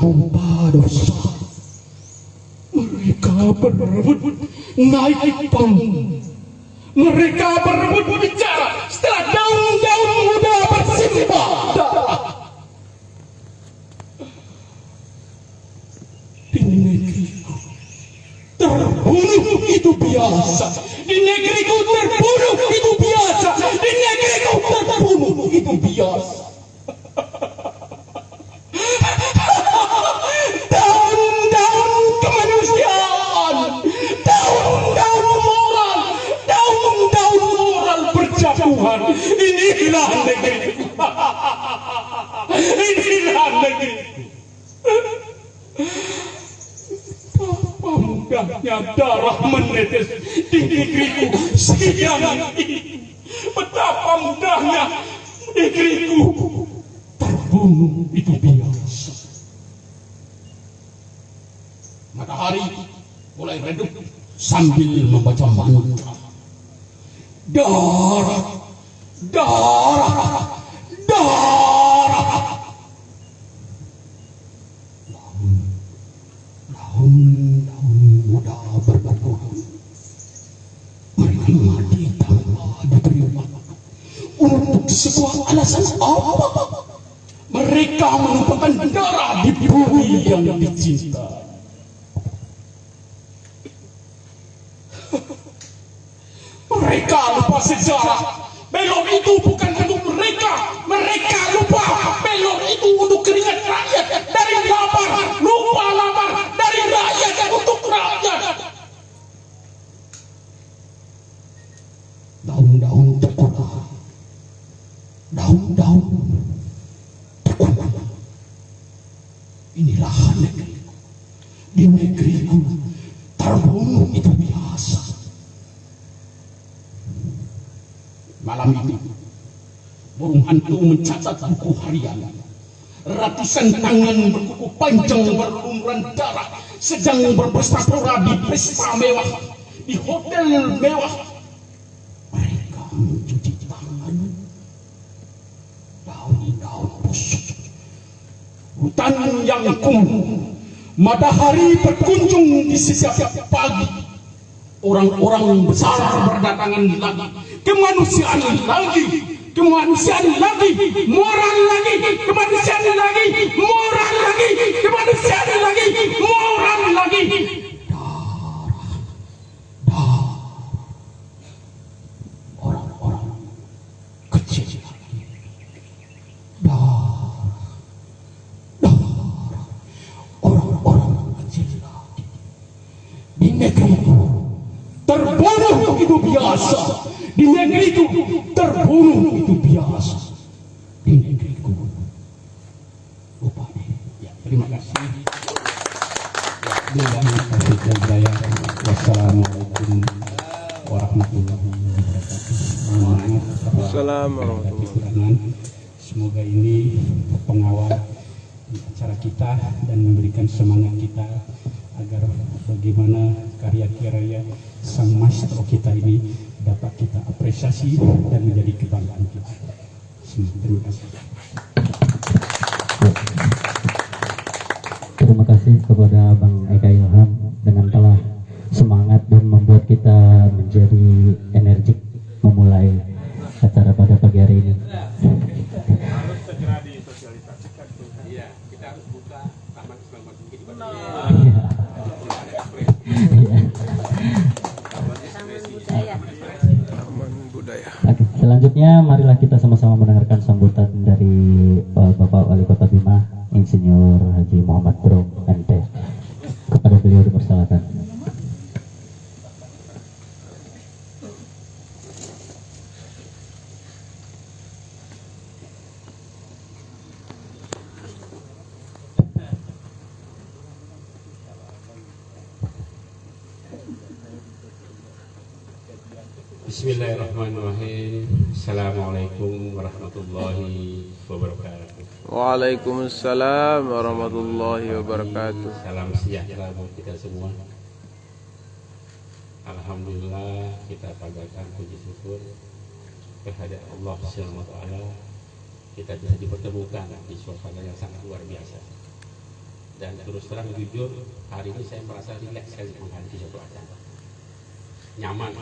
bertumpah dosa. Mereka berebut naik panggung. Mereka berebut bicara setelah daun-daun muda bersimbah darah. Di negeriku terbunuh itu biasa. Di negeriku terbunuh itu biasa. Di negeriku terbunuh itu biasa. Daun-daun kemanusiaan, daun-daun moral, daun-daun moral berjatuhan. Inilah negeriku. Inilah negeriku. Mudahnya darah menetes di negeriku siang ini. Betapa mudahnya negeriku terbunuh itu biasa. Matahari mulai redup sambil membaca mantra. Darah, darah, darah. Daun-daun muda berguguran. Mereka mati tanpa diberi waktu. Untuk sebuah alasan apa? Mereka menumpahkan darah di bumi yang dicinta. Mereka lupa sejarah. Belok itu bukan untuk mereka. Mereka lupa belok itu untuk keringat rakyat. Dari lapar, lupa lapar. Dari rakyat untuk rakyat. Daun-daun terkurang. Daun-daun terkurang. Inilah negeriku. Di negeriku terbunuh itu biasa. Malam itu burung hantu mencatat buku harian. Ratusan tangan berkuku panjang berlumuran darah sedang berpesta pora di pesta mewah, di hotel mewah. Mereka mencuci tangan. Daun-daun busuk, hutan yang kumuh. Matahari berkunjung di setiap pagi. Orang-orang besar berdatangan lagi. Kemanusiaan lagi, kemanusiaan lagi, moral lagi, kemanusiaan lagi, moral lagi, kemanusiaan lagi, moral lagi. Darah, darah, orang-orang kecil lagi. Darah, darah, orang-orang kecil lagi. Di negeriku terbunuh itu biasa. Di negeriku terbunuh itu biasa. Di negeriku lupa. Ya, terima kasih. Wassalamualaikum warahmatullahi wabarakatuh. Assalamualaikum. Semoga ini pengawal acara kita dan memberikan semangat kita agar bagaimana karya-karya sang maestro kita ini dapat kita apresiasi dan menjadi kebanggaan kita. Terima kasih. Terima kasih kepada Bang Eka Ilham dengan telah semangat dan membuat kita menjadi energik memulai acara pada pagi hari ini. Harus segera disosialisasikan. Iya, kita harus buka taman selama mungkin. Oke, selanjutnya marilah kita sama-sama mendengarkan sambutan dari Bapak Wali Kota Bima, Insinyur Haji Muhammad Bro MT. Kepada beliau dipersilakan. Bismillahirrahmanirrahim. Assalamualaikum warahmatullahi wabarakatuh. Waalaikumsalam warahmatullahi wabarakatuh. Salam sejahtera buat kita semua. Alhamdulillah, kita panjatkan puji syukur kehadirat Allah Subhanahu wa taala. Kita bisa dipertemukan di suasana yang sangat luar biasa. Dan terus terang jujur, hari ini saya merasa rileks sekali menghadapi suatu acara. Nyaman.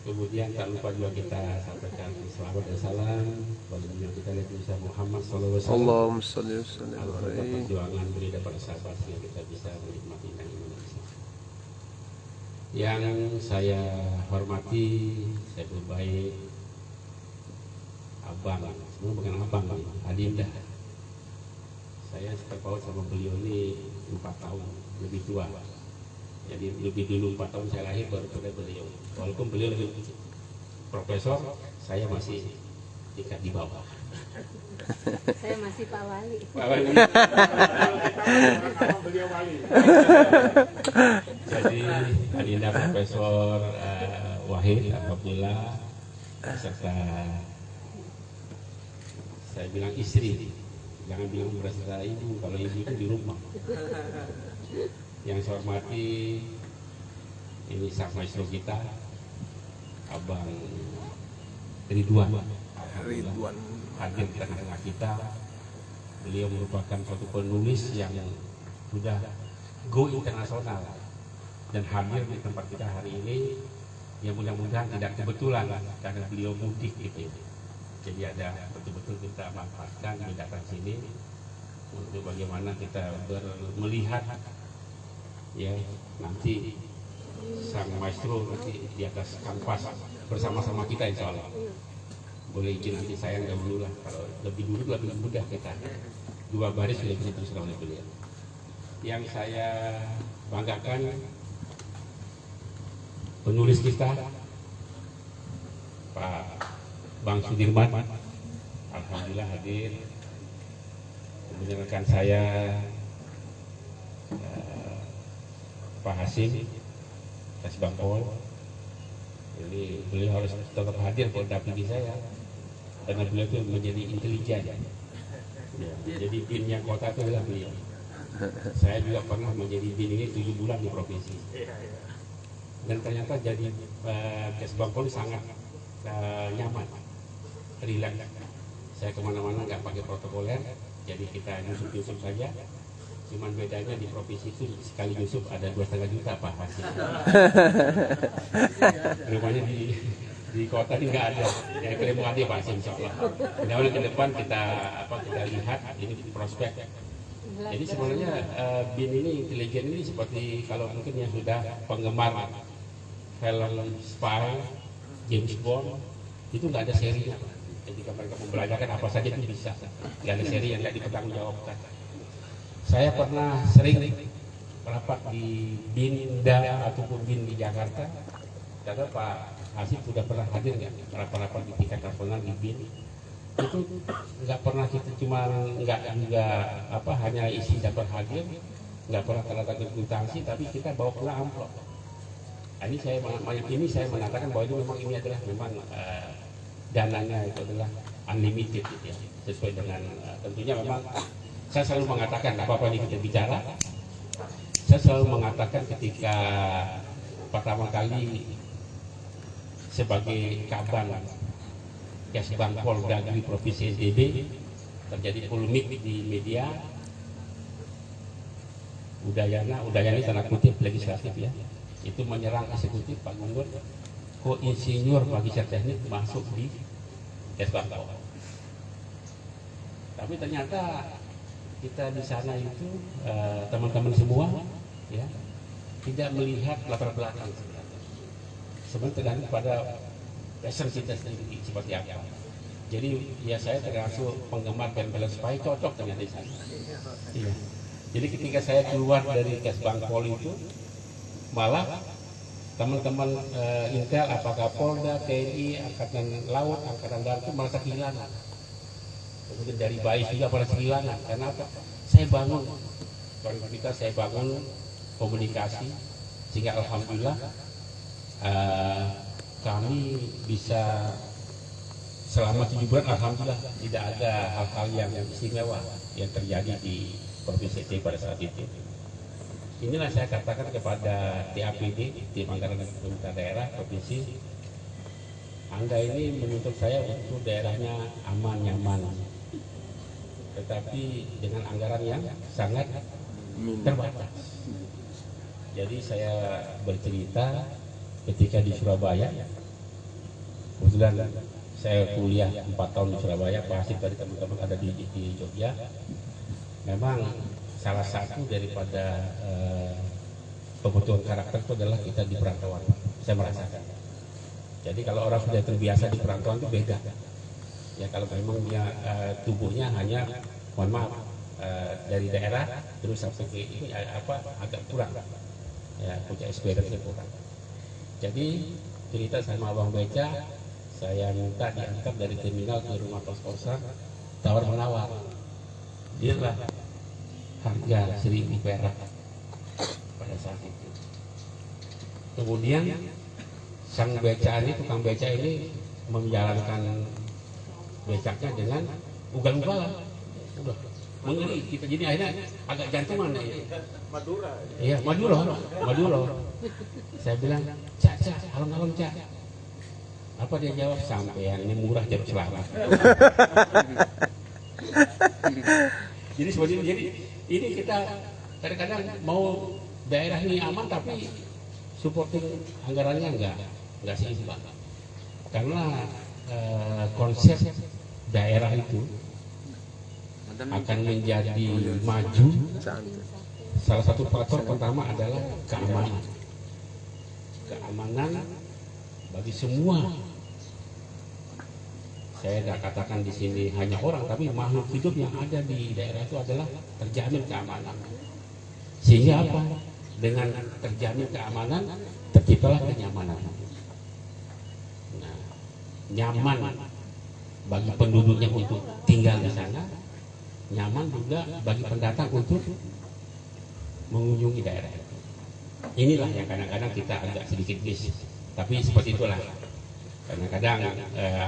Kemudian tak lupa juga kita sampaikan selamat dan salam pada junjungan kita Nabi Muhammad SAW. Allahumma sholli wa sallim Agar alaihi. perjuangan beri dapat sahabat sehingga kita bisa menikmati dan Indonesia. Yang saya hormati, saya berbaik abang, sebenarnya bukan abang, adinda. Saya terpaut sama beliau ini 4 tahun lebih tua. Jadi lebih dulu 4 tahun saya lahir baru pada beliau. Walaupun beliau lebih profesor, saya masih tingkat di bawah. Saya masih Pak Wali. Pak Wali. Beliau wali. Jadi adinda Profesor Wahid, alhamdulillah, serta saya bilang istri, jangan bilang beserta ibu, kalau ibu itu di rumah. Yang saya hormati, ini sang maestro kita, Abang Ridwan. Ridwan. Hadir di tengah-tengah kita. Beliau merupakan suatu penulis yang sudah go internasional dan hadir di tempat kita hari ini. Ya mudah-mudahan tidak kebetulan karena beliau mudik gitu. Jadi ada betul-betul kita manfaatkan di datang sini untuk bagaimana kita melihat ya nanti sang maestro nanti di atas kanvas bersama-sama kita insya Allah. Boleh izin nanti saya nggak dulu lah, kalau lebih dulu lebih mudah kita 2 baris sudah bisa terus oleh beliau. Yang saya banggakan penulis kita Pak Bang Sudirman, alhamdulillah hadir. Kemudian rekan saya Pak Hasim Kasih Bangpol, jadi beliau harus tetap hadir kalau dampingi saya karena beliau itu menjadi intelijen ya. Jadi binnya kota itu adalah beliau. Saya juga pernah menjadi bin ini 7 bulan di provinsi dan ternyata jadi Kasih Bangpol sangat nyaman, rileks. Saya kemana-mana nggak pakai protokoler, jadi kita nyusup-nyusup saja. Cuman bedanya di provinsi itu sekali Yusuf ada 2,5 juta Pak hasil. Rumahnya di kota ini nggak ada. Jadi kalau mau ada Pak Hasim insya Allah. Mudah-mudahan ke depan kita lihat ini prospek. Jadi sebenarnya bin ini intelijen ini seperti kalau mungkin yang sudah penggemar film spy James Bond itu nggak ada serinya. Jadi mereka membelajarkan apa saja itu bisa. Nggak ada seri yang nggak dipertanggungjawabkan. Saya pernah sering rapat di BINDA ataupun BIN di Jakarta. Karena Pak Hasim sudah pernah hadir nggak rapat-rapat di tingkat nasional di BIN? Itu nggak pernah kita cuma nggak hanya isi dapat hadir, nggak pernah tanda tangan kwitansi, tapi kita bawa pulang amplop. Ini saya mengatakan bahwa itu memang ini adalah memang dananya itu adalah unlimited gitu ya, sesuai dengan tentunya memang. Saya selalu mengatakan, apa-apa ini kita bicara, saya selalu mengatakan ketika pertama kali sebagai Kabang Kesbang Polda di Provinsi NTB terjadi polemik di media, Udayana tanda kutip legislatif ya, itu menyerang eksekutif Pak Gunggun, kok insinyur magister teknik masuk di Kesbang Polda. Tapi ternyata kita di sana itu teman-teman semua ya tidak melihat latar belakang sebenarnya tergantung pada passion kita sendiri seperti apa. Jadi ya saya termasuk penggemar film-film spy, cocok dengan di sana. Iya. Jadi ketika saya keluar dari Kesbang Pol itu malah teman-teman Intel apakah Polda, TNI, Angkatan Laut, Angkatan Darat itu merasa kehilangan. Kemudian dari BAIS juga pada kehilangan. Karena apa? Saya bangun konektivitas, saya bangun komunikasi sehingga alhamdulillah kami bisa selama 7 bulan alhamdulillah tidak ada hal-hal yang istimewa yang terjadi di Provinsi NTB pada saat itu. Inilah saya katakan kepada TAPD, Tim Anggaran dan Pemerintah Daerah Provinsi, Anda ini menuntut saya untuk daerahnya aman, nyaman. tetapi dengan anggaran yang sangat terbatas. Jadi saya bercerita ketika di Surabaya, kebetulan saya kuliah 4 tahun di Surabaya, pasti tadi teman-teman ada di Jogja. Memang salah satu daripada kebutuhan karakter itu adalah kita di perantauan. Saya merasakan. Jadi kalau orang sudah terbiasa di perantauan itu beda. Ya kalau memang dia tubuhnya hanya, mohon maaf, dari daerah terus sampai ke ini agak kurang. Ya punya experience kurang. Jadi cerita sama Abang Beca, saya minta diangkat dari terminal ke rumah kos-kosan, tawar-menawar. Dia lah harga 1.000 perak pada saat itu. Kemudian sang tukang beca ini menjalankan becaknya dengan ugal-ugalan. Udah mengeri kita, jadi akhirnya agak jantungan ya. Madura. Iya, Madura. Saya bilang, Cak, alon-alon Cak. Apa dia jawab? Sampean ini murah jadi selamat. Jadi seperti ini. Jadi ini kita kadang-kadang mau daerah ini aman tapi supporting anggarannya enggak seimbang. Karena konsep daerah itu akan menjadi maju. Salah satu faktor pertama adalah keamanan. Keamanan bagi semua. Saya tidak katakan di sini hanya orang, tapi makhluk hidup yang ada di daerah itu adalah terjamin keamanan. Sehingga apa? Dengan terjamin keamanan, terciptalah kenyamanan. Nah, nyaman bagi penduduknya untuk tinggal di sana, nyaman juga bagi pendatang untuk mengunjungi daerah itu. Inilah yang kadang-kadang kita agak sedikit miss, tapi seperti itulah. Kadang-kadang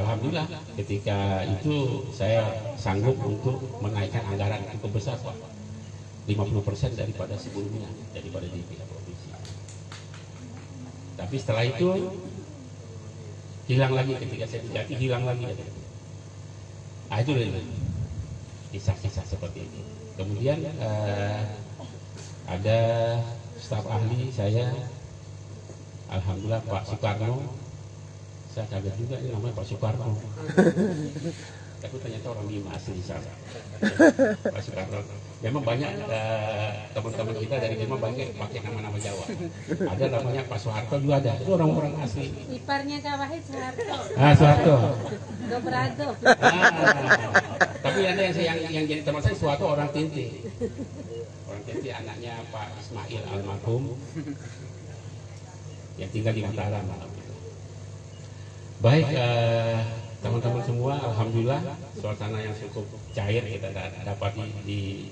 alhamdulillah ketika itu saya sanggup untuk menaikkan anggaran cukup besar, Pak. 50% daripada sebelumnya, daripada di pihak provinsi. Tapi setelah itu hilang lagi ketika saya di Jati, hilang lagi. Nah, itu kisah-kisah seperti ini. Kemudian ada staf ahli saya, alhamdulillah Pak Soekarno. Saya kaget juga ini namanya Pak Soekarno. Tapi ternyata orang Bima asli sana. Pak Soekarno. Memang banyak teman-teman kita dari Bima banyak pakai nama-nama Jawa. Ada namanya Pak Soeharto juga ada. Itu orang-orang asli. Iparnya Kak Wahid Soeharto. Soeharto. Dobrado. Tapi ada yang jadi teman saya Soeharto orang Tinti. Orang Tinti anaknya Pak Ismail almarhum yang tinggal di Mataram. Baik, teman-teman semua, alhamdulillah suasana yang cukup cair kita dapat di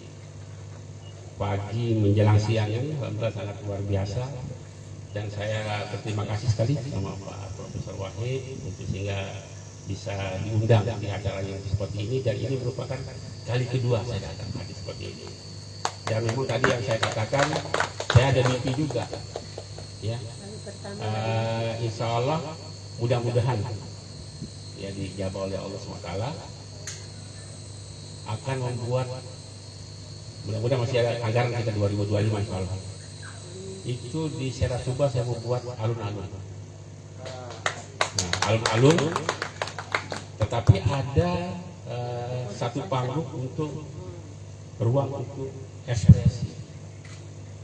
pagi menjelang siang ini, alhamdulillah sangat luar biasa. Dan saya berterima kasih sekali sama Pak Profesor Wahid untuk sehingga bisa diundang di acara yang seperti ini, dan ini merupakan kali kedua saya datang hadir seperti ini. Dan memang tadi yang saya katakan, saya ada mimpi juga, ya. Insya Allah mudah-mudahan ya dijabah oleh Allah SWT akan membuat, mudah-mudahan masih ada anggaran kita 2025 insya Allah. Itu di Serasuba saya membuat alun-alun. Nah, alun-alun, tetapi ada satu panggung untuk ruang untuk ekspresi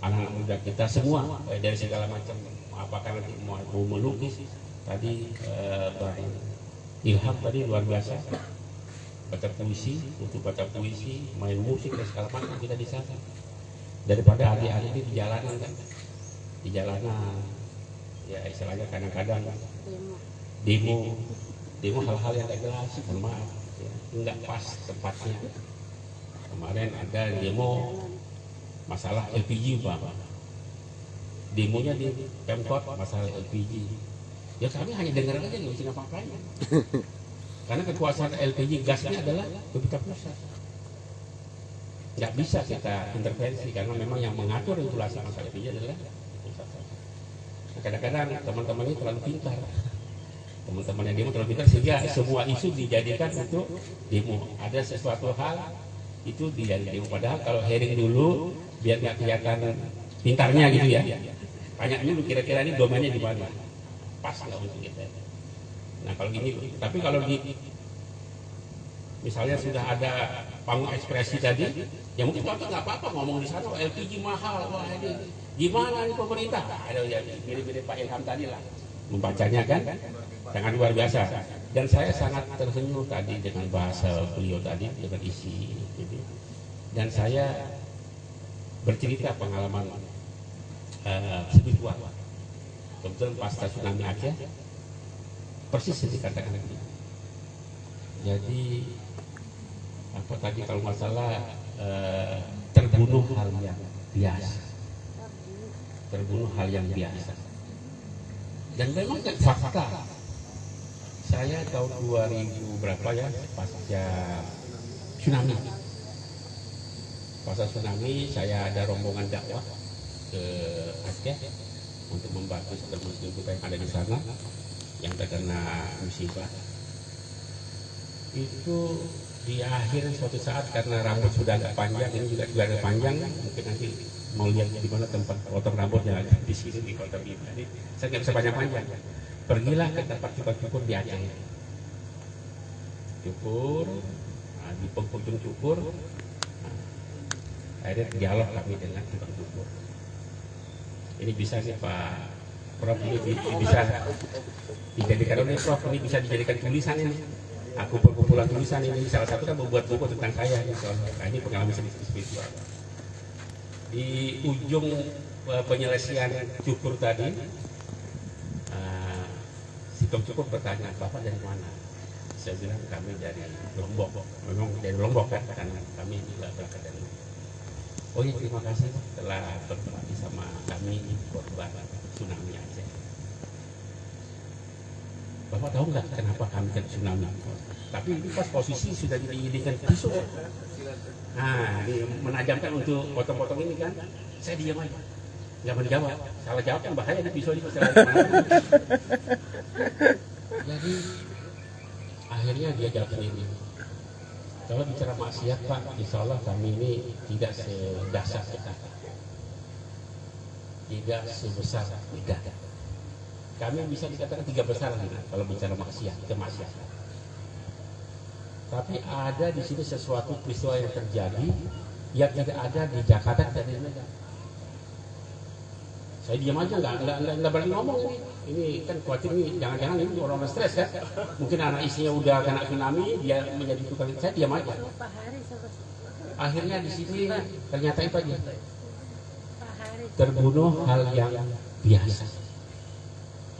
anak-anak muda kita semua dari segala macam, apakah nanti mau melukis. Tadi Bang Ilham tadi luar biasa, baca puisi, untuk baca puisi, main musik dan segala macam kita di sana. Daripada hari-hari ini di jalanan kan, di jalanan, ya istilahnya kadang-kadang demo hal-hal yang tidak jelas, mohon maaf, ya, nggak pas tempatnya. Kemarin ada demo masalah LPG, Pak. Demonya di Pemkot masalah LPG. Ya kami hanya dengar aja, nggak bisa ngapa-ngapain. Karena kekuasaan LPG gasnya adalah pemerintah pusat. Nggak bisa kita intervensi karena memang yang mengatur regulasi masalah LPG adalah pusat. Nah, kadang-kadang teman-teman ini terlalu pintar. Teman-teman yang demo terlalu pintar sehingga semua isu dijadikan untuk demo. Ada sesuatu hal itu tidak demo. Padahal kalau hearing dulu biar nggak kelihatan pintarnya gitu ya, tanya dulu kira-kira ini domainnya di mana, pas nggak untuk kita. Nah kalau gini, tapi kalau di misalnya sudah ada panggung ekspresi tadi, ya mungkin contoh nggak apa-apa ngomong di sana LPG mahal, wah ini gimana nih pemerintah, ada ya mirip-mirip Pak Ilham tadi lah, membacanya kan sangat luar biasa. Dan saya sangat tersenyum tadi dengan bahasa beliau tadi, dengan isi gitu. Dan saya bercerita pengalaman spiritual. Kebetulan pasca tsunami Aceh, persis yang dikatakan tadi. Jadi apa tadi kalau nggak salah terbunuh hal yang biasa, terbunuh hal yang biasa. Dan memang kan fakta. Saya tahun 2000 berapa ya pasca tsunami. Pasca tsunami saya ada rombongan dakwah ke Aceh untuk membantu saudara muslim kita yang ada di sana yang terkena musibah. Itu di akhir suatu saat karena rambut sudah agak panjang, ini juga agak panjang, mungkin nanti mau lihat di mana tempat potong rambut yang ada di sini di Kota Bima. Jadi saya nggak bisa panjang-panjang. Pergilah ke tempat kita cukur di Aceh. Cukur, nah, di penghujung cukur, nah, akhirnya dialog kami dengan tukang cukur. Ini bisa nih Pak Prof, ini bisa dijadikan oleh Prof, ini bisa dijadikan tulisan ini. Aku perkumpulan tulisan ini salah satu kan membuat buku tentang saya ini soalnya. Nah, ini pengalaman spiritual. Di ujung penyelesaian cukur tadi, si cukur bertanya, Bapak dari mana? Saya bilang kami dari Lombok. Memang dari Lombok kan, karena kami juga berangkat dari Lombok. Oh ya terima kasih telah berbagi sama kami korban tsunami Aceh. Bapak tahu nggak kenapa kami kena tsunami? Tapi ini pas posisi sudah dijadikan pisau. Nah, ini menajamkan untuk potong-potong ini kan. Saya diam aja, nggak menjawab. Salah jawab kan bahaya di pisau ini pasti lari kemana. Jadi akhirnya dia jawab ini. Kalau bicara maksiat Pak, insya Allah kami ini tidak sedasar kita, tidak sebesar tidak. Kami bisa dikatakan 3 besar nih kalau bicara maksiat, kemaksiatan. Tapi ada di sini sesuatu peristiwa yang terjadi yang tidak ada di Jakarta dan di Medan. Saya diam aja, nggak berani ngomong ini. Ini kan khawatir nih, jangan-jangan ini orang stres kan. Mungkin anak istrinya udah kena tsunami, dia menjadi tukang. Saya diam aja. Akhirnya di sini ternyata itu aja. Terbunuh hal yang biasa.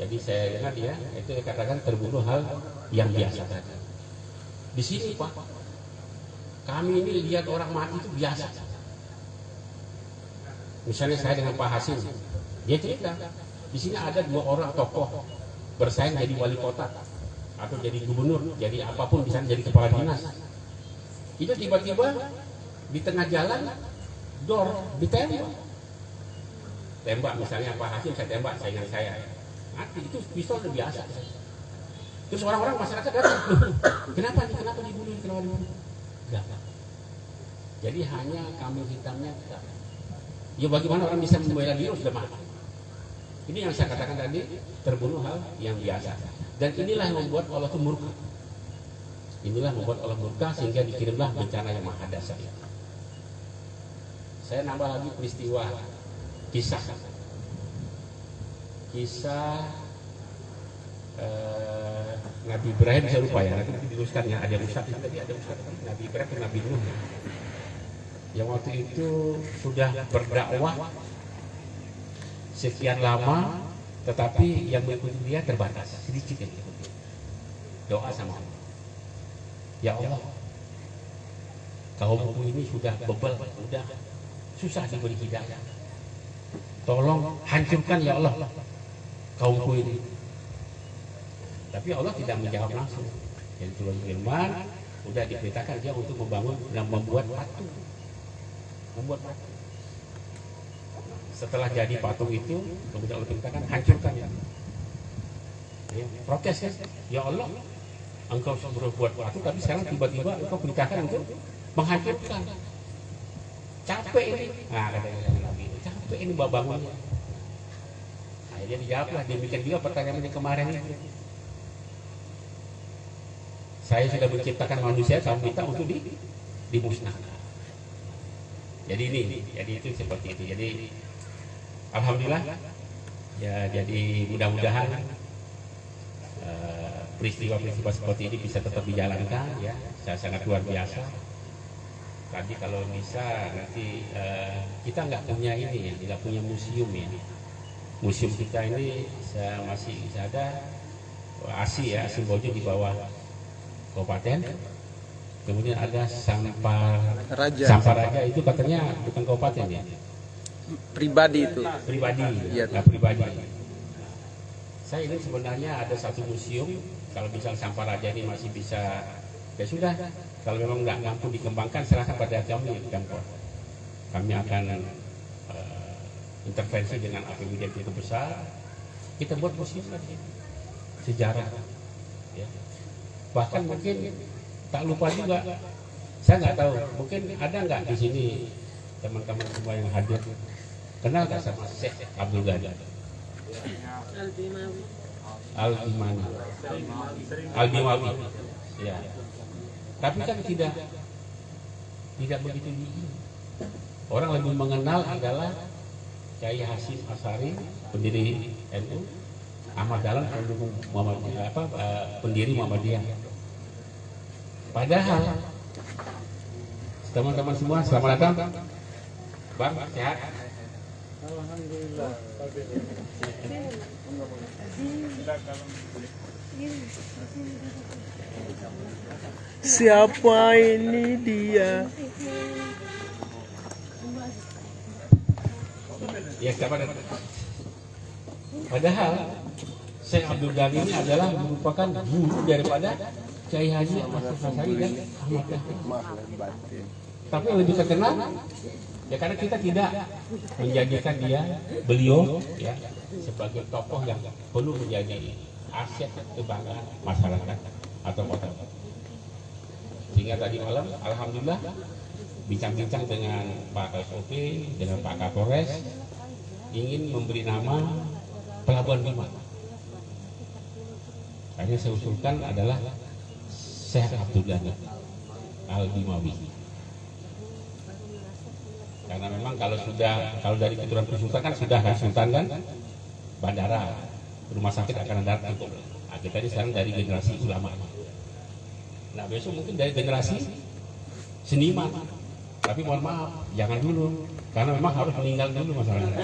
Jadi saya dengar dia itu dikatakan terbunuh hal yang biasa tadi. Di sini Pak, kami ini lihat orang mati itu biasa. Misalnya saya dengan Pak Hasim, dia cerita di sini ada 2 orang tokoh bersaing jadi wali kota atau jadi gubernur, jadi apapun bisa jadi kepala dinas. Itu tiba-tiba di tengah jalan dor ditembak. Tembak misalnya Pak Hasim, saya tembak saingan saya. Mati itu pistol udah biasa. Terus orang-orang masyarakat datang, kenapa dibunuh? Enggak. Jadi hanya kambing hitamnya. Ya bagaimana orang bisa membela diri sudah mati. Ini yang saya katakan tadi, terbunuh hal yang biasa. Dan inilah yang membuat Allah itu murka. Inilah membuat Allah murka sehingga dikirimlah bencana yang maha dahsyat. Saya nambah lagi peristiwa kisah Nabi Ibrahim, saya lupa ya, nanti diteruskan ya, ada Musa, Nabi Ibrahim dan Nabi Nuh yang waktu itu sudah berdakwah sekian lama, tetapi yang mengikuti dia terbatas, sedikit yang mengikuti. Doa sama Allah, ya Allah, kaumku ini sudah bebal, sudah susah diberi hidayah, tolong hancurkan ya Allah kaumku ini. Tapi Allah tidak menjawab langsung. Jadi turun firman, sudah diperintahkan dia untuk membangun dan membuat patung. Setelah jadi patung itu, kemudian Allah perintahkan hancurkan ya. Protes kan? Ya Allah, engkau sudah berbuat patung, tapi sekarang tiba-tiba engkau perintahkan untuk menghancurkan. Capek ini. Nah, katanya lagi, capek ini bangunnya. Akhirnya dijawablah, demikian juga pertanyaan yang kemarin ini. Saya sudah menciptakan manusia, kamu minta untuk dimusnahkan. Jadi itu seperti itu. Jadi alhamdulillah ya, jadi mudah-mudahan peristiwa-peristiwa seperti ini bisa tetap dijalankan ya. Saya sangat luar biasa. Tadi kalau bisa nanti kita nggak punya ini ya, tidak punya museum ya. Museum kita ini masih ada ASI ya, ASI Bojo di bawah kabupaten. Kemudian ada Sampar Raja itu katanya bukan kabupaten ya. Pribadi itu. Pribadi. Iya. Nah, pribadi. Saya ini sebenarnya ada satu museum. Kalau misal Sampar Raja ini masih bisa, ya sudah. Kalau memang nggak mampu dikembangkan, serahkan pada kami, Pemkot. Kami akan intervensi dengan APBD yang cukup besar. Kita buat museum lagi, sejarah. Ya. Bahkan mungkin tak lupa juga, saya nggak tahu, mungkin ada nggak di sini teman-teman semua yang hadir kenal nggak sama Syekh Abdul Ghani? Al-Bimawi. Ya. Tapi kan tidak begitu tinggi. Orang lebih mengenal adalah Kiai Hasyim Asy'ari, pendiri NU, Ahmad Dahlan, pendiri Muhammadiyah. Padahal teman-teman semua selamat datang. Bang, sehat? Alhamdulillah. Siapa ini dia? Ya, siapa datang? Padahal Syekh Abdul Ghani ini adalah merupakan guru daripada Kiai Haji Asy'ari dan Ahmad Dahlan. Tapi lebih terkenal ya karena kita tidak menjadikan beliau ya sebagai tokoh yang perlu menjadi aset kebanggaan masyarakat atau kota. Sehingga tadi malam alhamdulillah bincang-bincang dengan Pak SOP, dengan Pak Kapolres ingin memberi nama Pelabuhan Bima. Akhirnya saya usulkan adalah Syekh Abdul Ghani Al-Bimawi. Karena memang kalau dari keturunan Sultan kan sudah kan Sultan kan bandara, rumah sakit akan ada tutup. Nah, kita ini sekarang dari generasi ulama. Nah besok mungkin dari generasi seniman. Tapi mohon maaf, jangan dulu, karena memang harus meninggal dulu masalahnya.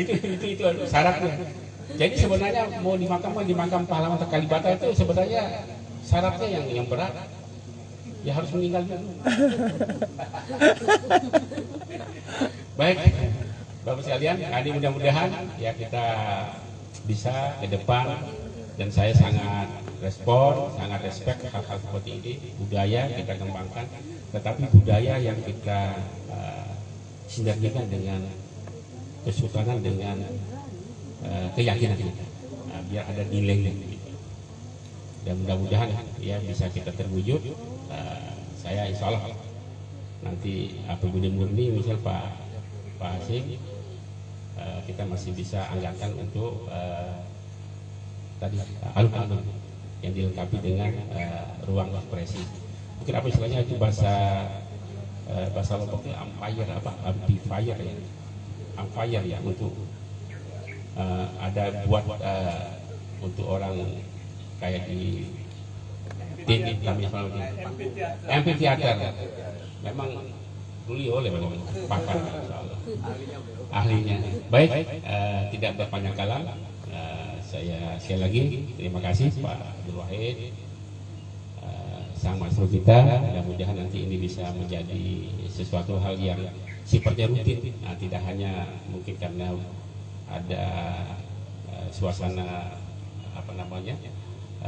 itu syaratnya. Jadi sebenarnya mau di makam pahlawan Kalibata itu sebenarnya syaratnya yang berat. Ya harus meninggal dulu. Baik, Bapak sekalian, ini mudah-mudahan ya kita bisa ke depan, dan saya sangat respon, sangat respect hal-hal seperti ini. Budaya kita kembangkan, tetapi budaya yang kita sinergikan dengan kesultanan, dengan keyakinan kita, biar ada nilai gitu. Dan mudah-mudahan ya bisa kita terwujud. Saya insya Allah nanti APBD murni misal Pak Hasyim kita masih bisa anggarkan untuk tadi alun-alun yang dilengkapi dengan ruang ekspresi. Mungkin apa istilahnya itu bahasa Lomboknya amplifier ya, amplifier ya, untuk ada buat untuk orang kayak di kami amphitheater. Memang beliau oleh pakar ahlinya. Baik, tidak berpanjang kala, saya sekali lagi terima kasih Pak Abdul Wahid, sang maestro kita. Mudah-mudahan nanti ini bisa menjadi sesuatu hal yang sifatnya rutin, tidak hanya mungkin karena ada suasana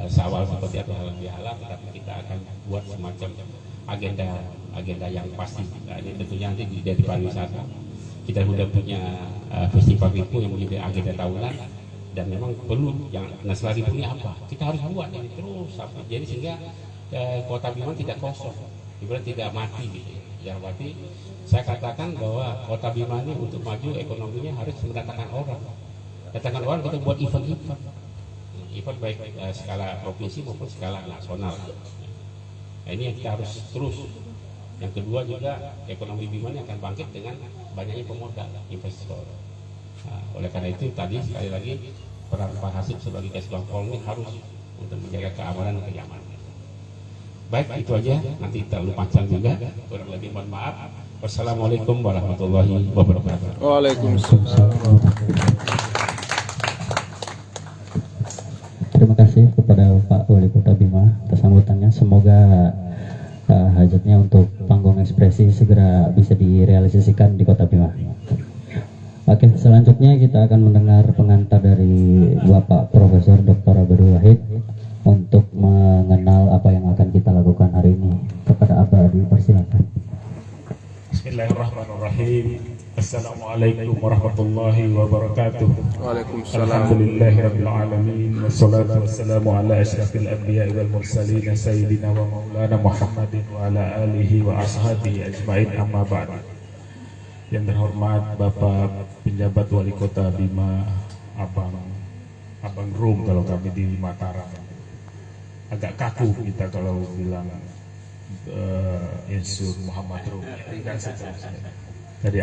sawal seperti atau hal lebih halal, tapi kita akan buat semacam agenda yang pasti. Nah, ini tentunya nanti dari pariwisata kita sudah punya festival itu yang menjadi agenda tahunan. dan memang perlu yang Nasrani punya apa kita harus buat ini terus sampai jadi sehingga Kota Bima tidak kosong, ibarat tidak mati gitu. Ya berarti saya katakan bahwa Kota Bima ini untuk maju ekonominya harus mendatangkan orang. Datangkan orang kita buat event baik skala provinsi maupun skala nasional. Nah, ini yang kita harus terus. Yang kedua juga ekonomi Bima ini akan bangkit dengan banyaknya pemodal investor. Nah, oleh karena itu tadi sekali lagi peran Pak Hasib sebagai Kesbang Polri harus untuk menjaga keamanan dan kenyamanan. Baik, itu aja. Nanti terlalu panjang juga. Kurang lebih mohon maaf. Wassalamualaikum warahmatullahi wabarakatuh. Waalaikumsalam. Terima kasih kepada Pak Wali Kota Bima atas sambutannya. Semoga hajatnya untuk panggung ekspresi segera bisa direalisasikan di Kota Bima. Oke, selanjutnya kita akan mendengar pengantar dari Bapak Profesor Dr. Abdul Wahid untuk mengenal apa yang akan kita lakukan hari ini. Kepada Abah dipersilakan. Bismillahirrahmanirrahim. Assalamualaikum warahmatullahi wabarakatuh. Waalaikumsalam. Alhamdulillahirabbil alamin wassalatu wassalamu ala asyrafil anbiya'i wal mursalin sayyidina wa maulana Muhammadin wa ala alihi wa ashabihi ajmain, amma ba'd. Yang terhormat Bapak penjabat Wali Kota Bima, Abang Rum kalau kami di Mataram. Agak kaku kita kalau bilang Insur Muhammad Rum, tinggal seterusnya. Dari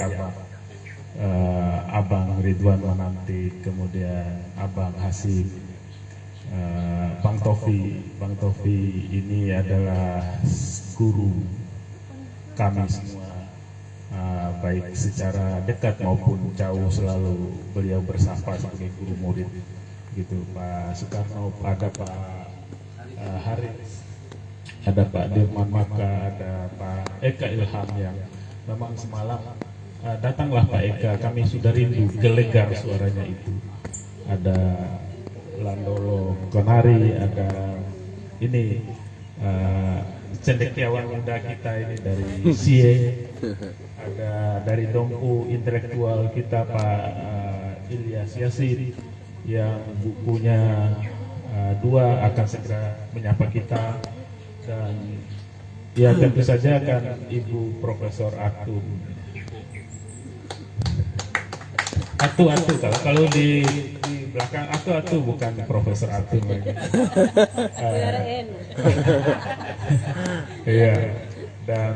Abang Ridwan Mananti, kemudian Abang Hasib, Bang Tofi ini adalah guru kami semua, baik secara dekat maupun jauh selalu beliau bersapa sebagai guru murid gitu. Pak Soekarno, ada Pak Haris, ada Pak Dirman Maka, ada Pak Eka Ilham yang memang semalam datanglah Pak Eka, kami sudah rindu, gelegar suaranya itu. Ada Landolo Konari, ada ini cendekiawan muda kita ini dari Sie, ada dari Dompu intelektual kita Pak Ilyas Yasin yang bukunya 2 akan segera menyapa kita, dan ya tentu saja akan Ibu Profesor Atum. Atu kalau di belakang Atu bukan Profesor Atum lagi. Iya, dan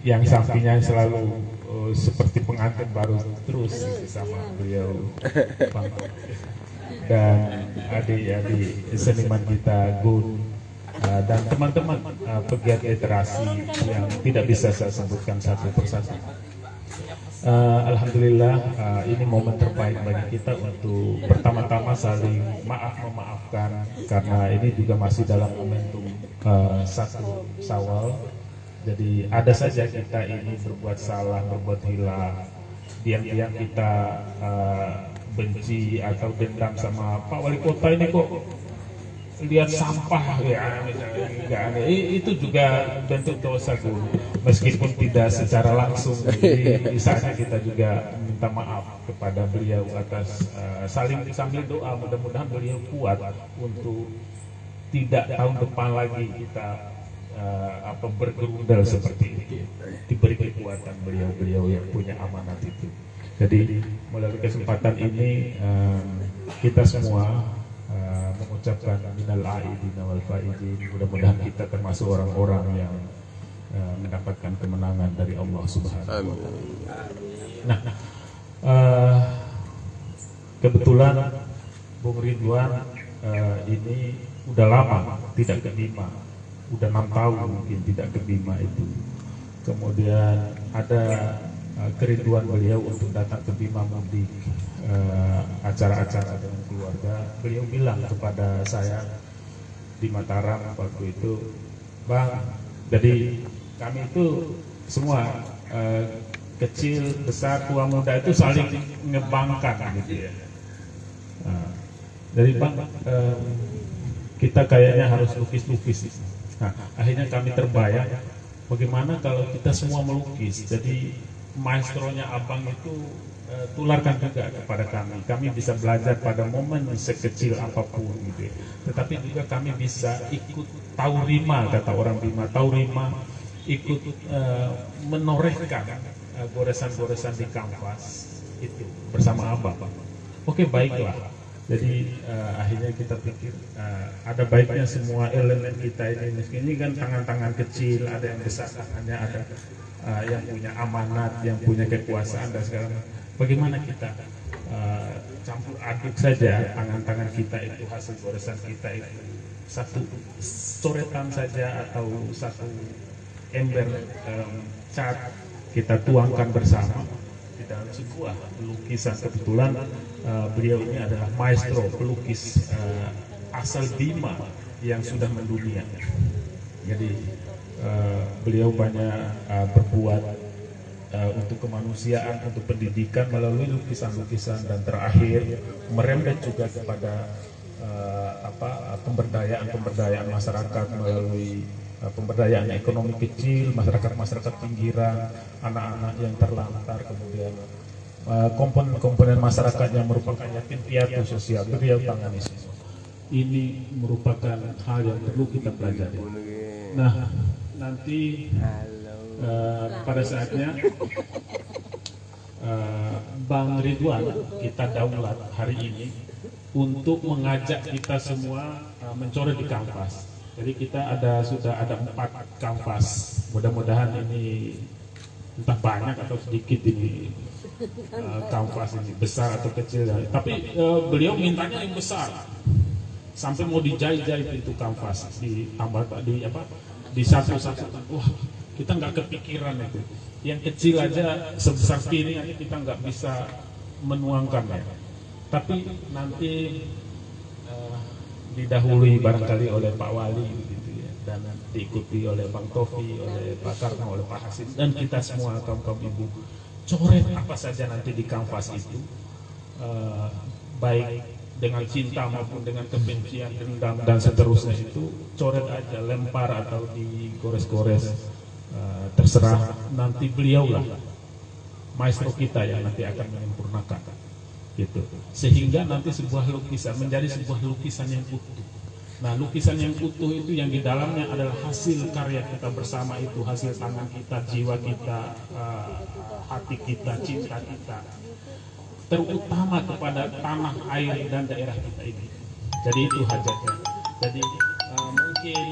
yang sampingnya selalu seperti pengantin baru terus sama beliau, dan adik-adik seniman kita Gun, dan teman-teman pegiat literasi yang tidak bisa saya sebutkan satu persatu. Alhamdulillah, ini momen terbaik bagi kita untuk pertama-tama saling memaafkan, karena ini juga masih dalam momentum 1 Syawal. Jadi ada saja kita ini berbuat salah, berbuat hilaf, diam-diam kita benci atau dendam sama Pak Wali Kota ini kok lihat sampah ya misalnya, itu juga bentuk dosa guru, meskipun tidak secara langsung. Jadi misalnya kita juga minta maaf kepada beliau atas saling sambil doa, mudah-mudahan beliau kuat untuk tidak tahun depan lagi kita bergerundal seperti itu, diberi kekuatan beliau yang punya amanat itu. Jadi melalui kesempatan ini kita semua mengucapkan minal aidin wal faizin, mudah-mudahan kita termasuk orang-orang yang mendapatkan kemenangan dari Allah Subhanahu wa taala. Nah, kebetulan Bung Ridwan ini udah lama tidak ke Bima, udah 6 tahun mungkin tidak ke Bima itu. Kemudian ada kerinduan beliau untuk datang ke Bima mudik, acara-acara dengan keluarga. Beliau bilang kepada saya di Mataram waktu itu, Bang, jadi kami itu semua kecil, besar, tua, muda itu saling ngebangkan gitu ya. Jadi Bang, kita kayaknya harus lukis-lukis. Nah, akhirnya kami terbayang bagaimana kalau kita semua melukis. Jadi maestronya Abang itu tularkan juga kepada kami. Kami bisa belajar pada momen sekecil apapun gitu ya. Tetapi juga kami bisa ikut taurima, kata orang Bima, taurima, ikut menorehkan goresan-goresan di kanvas itu bersama Abah. Oke, baiklah. Jadi akhirnya kita pikir ada baiknya semua elemen kita ini kan tangan-tangan kecil, ada yang besar tangannya, ada yang punya amanat, yang punya kekuasaan, dan sekarang bagaimana kita campur aduk saja tangan-tangan kita itu, hasil goresan kita itu satu coretan saja atau satu ember cat kita tuangkan bersama di dalam sebuah lukisan. Kebetulan beliau ini adalah maestro pelukis asal Bima yang sudah mendunia. Jadi beliau banyak berbuat untuk kemanusiaan, untuk pendidikan melalui lukisan-lukisan, dan terakhir merembet juga kepada pemberdayaan masyarakat melalui pemberdayaan ekonomi kecil, masyarakat pinggiran, anak-anak yang terlantar, kemudian komponen masyarakat yang merupakan yatim piatu sosial, beliau tangani semua. Ini merupakan hal yang perlu kita pelajari. Nah, nanti pada saatnya Bang Ridwan kita daulat hari ini untuk mengajak kita semua mencoret di kanvas. Jadi kita sudah ada 4 kanvas. Mudah-mudahan ini entah banyak atau sedikit ini kanvas ini, besar atau kecil. Tapi beliau mintanya yang besar. Sampai mau dijahit-jahit itu kanvas, ditambah di satu-satu. Wah, kita nggak kepikiran itu. Yang kecil aja sebesar piring aja kita nggak bisa menuangkannya. Tapi nanti didahului barangkali oleh Pak Wali gitu ya, dan diikuti oleh Bang Tofi, oleh Pak Karno, oleh Pak Hasim, dan kita semua kaum ibu. Coret apa saja nanti di kanvas itu, baik dengan cinta maupun dengan kebencian, dendam dan seterusnya, itu coret aja, lempar atau digores-gores, terserah. Nanti beliaulah maestro kita yang nanti akan menyempurnakan gitu, sehingga nanti sebuah lukisan menjadi sebuah lukisan yang utuh. Nah, lukisan yang utuh itu yang di dalamnya adalah hasil karya kita bersama, itu hasil tangan kita, jiwa kita, hati kita, cinta kita, terutama kepada tanah, air, dan daerah kita ini. Jadi itu hajatnya. Jadi mungkin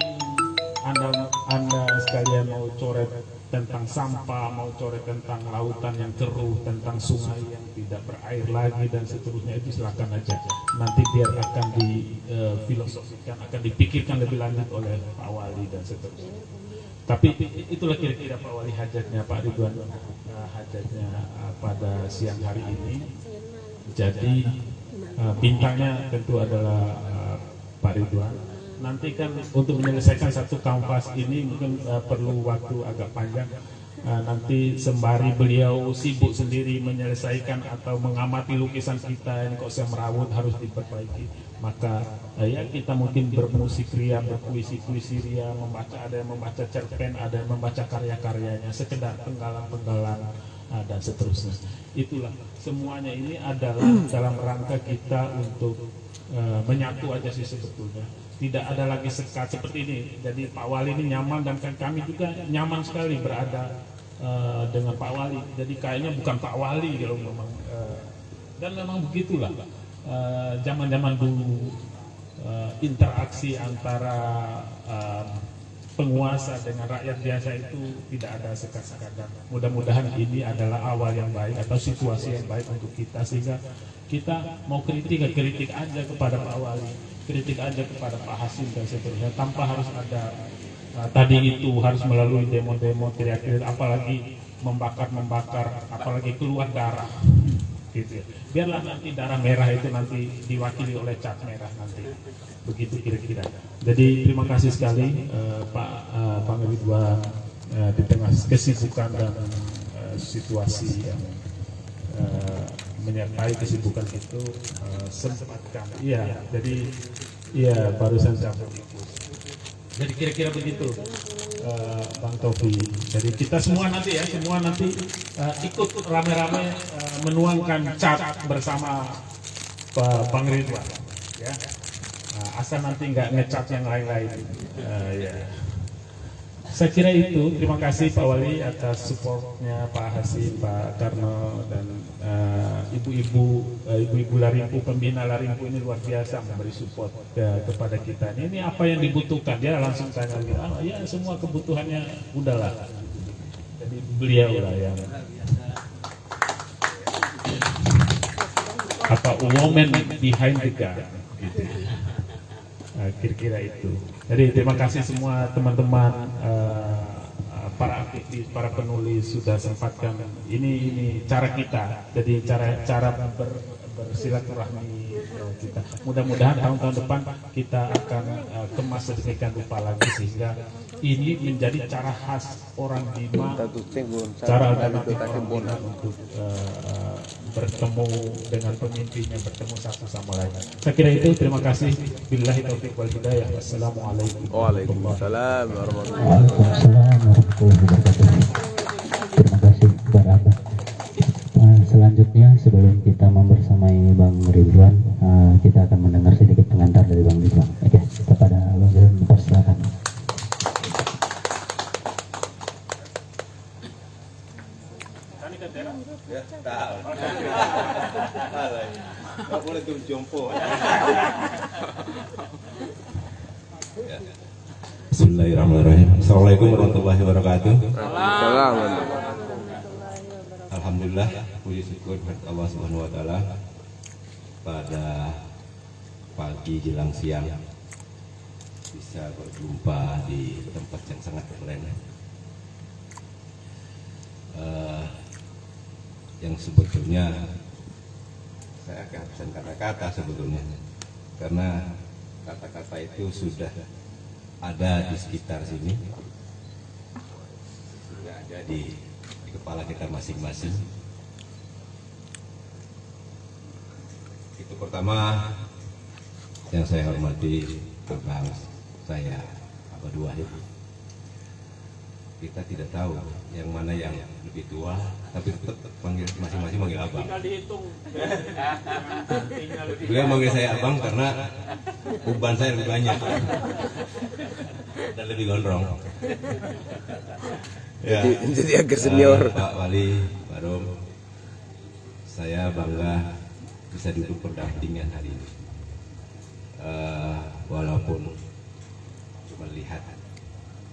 anda sekalian mau coret tentang sampah, mau coret tentang lautan yang keruh, tentang sungai yang tidak berair lagi, dan seterusnya, itu silakan aja. Nanti biar akan difilosofikan, akan dipikirkan lebih lanjut oleh Pak Wali dan seterusnya. Tapi itulah kira-kira Pak Wali hajatnya Pak Ridwan, hajatnya pada siang hari ini. Jadi bintangnya tentu adalah Pak Ridwan. Nanti kan untuk menyelesaikan satu kanvas ini mungkin perlu waktu agak panjang. Nanti sembari beliau sibuk sendiri menyelesaikan atau mengamati lukisan kita yang kok merawut harus diperbaiki, maka ya kita mungkin bermusik ria, berpuisi-puisi ria, membaca, ada yang membaca cerpen, ada yang membaca karya-karyanya, sekedar penggalan-penggalan dan seterusnya. Itulah semuanya ini adalah dalam rangka kita untuk menyatu aja sih sebetulnya. Tidak ada lagi sekat seperti ini. Jadi Pak Wali ini nyaman, dan kami juga nyaman sekali berada dengan Pak Wali. Jadi kayaknya bukan Pak Wali kalau memang. Dan memang begitulah. Zaman-zaman dulu interaksi antara penguasa dengan rakyat biasa itu tidak ada sekat-sekat. Mudah-mudahan ini adalah awal yang baik atau situasi yang baik untuk kita, sehingga kita mau kritik aja kepada Pak Wali, kritik aja kepada Pak Hasim dan seterusnya, tanpa harus ada tadi itu harus melalui demo-demo, teriak-teriak, apalagi membakar, apalagi keluar darah gitu. Biarlah nanti darah merah itu nanti diwakili oleh cat merah nanti, begitu kira-kira. Jadi terima kasih sekali Pak Ridwan, di tengah kesibukan dan situasi yang menyertai kesibukan itu sempatkan. Iya, jadi iya barusan cabut. Jadi kira-kira begitu. Bang Tofi. Jadi kita semua nanti ya, ikut rame-rame menuangkan cat bersama Bang Ridwan. Ya. Asal nanti nggak ngecat yang lain-lain. Ya. Saya kira itu. Terima kasih Pak Wali atas supportnya, Pak Hasim, Pak Karno, dan ibu-ibu Larimpu, pembina Larimpu ini luar biasa memberi support kepada kita. Ini apa yang dibutuhkan, dia langsung tanya, ya semua kebutuhannya udahlah. Jadi beliau lah yang woman behind the gun. Gitu. Kira-kira itu. Jadi terima kasih semua teman-teman, para aktivis, para penulis sudah sempatkan. Ini cara kita. Jadi cara bersilaturahmi kita. Mudah-mudahan tahun-tahun depan kita akan kemas sedemikian rupa lagi sehingga ini menjadi cara khas orang Bima, cara alternatif orang Bima untuk bertemu dengan pemimpinnya, bertemu satu sama lain. Saya kira itu. Terima kasih. Billahi taufiq wal hidayah. Wassalamualaikum. Waalaikumsalam warahmatullahi Waalaikumsalam warahmatullahi wabarakatuh. Terima kasih kepada Abah. Selanjutnya sebelum kita membersamai Bang Ridwan, kita akan mendengar sedikit pengantar dari Bang Ridwan. Oke, kepada Bang Ridwan dipersilakan. Nggak boleh tuh jompo. Bismillahirrahmanirrahim. Assalamualaikum warahmatullahi wabarakatuh. Salam. Alhamdulillah, puji syukur kepada Allah Subhanahu wa taala pada pagi jelang siang bisa berjumpa di tempat yang sangat keren. Yang sebetulnya saya kehabisan kata-kata sebetulnya, karena kata-kata itu sudah ada di sekitar sini, sudah ada di kepala kita masing-masing. Itu pertama yang saya hormati abang saya, Abah Wahid. Kita tidak tahu yang mana yang lebih tua, tapi tetap panggil masing-masing manggil abang. Beliau manggil saya abang karena uban saya lebih banyak dan lebih gondrong. Ya. Jadi agak senior. Pak Wali, Pak Rom, saya bangga bisa duduk berdampingan hari ini. Walaupun cuma lihat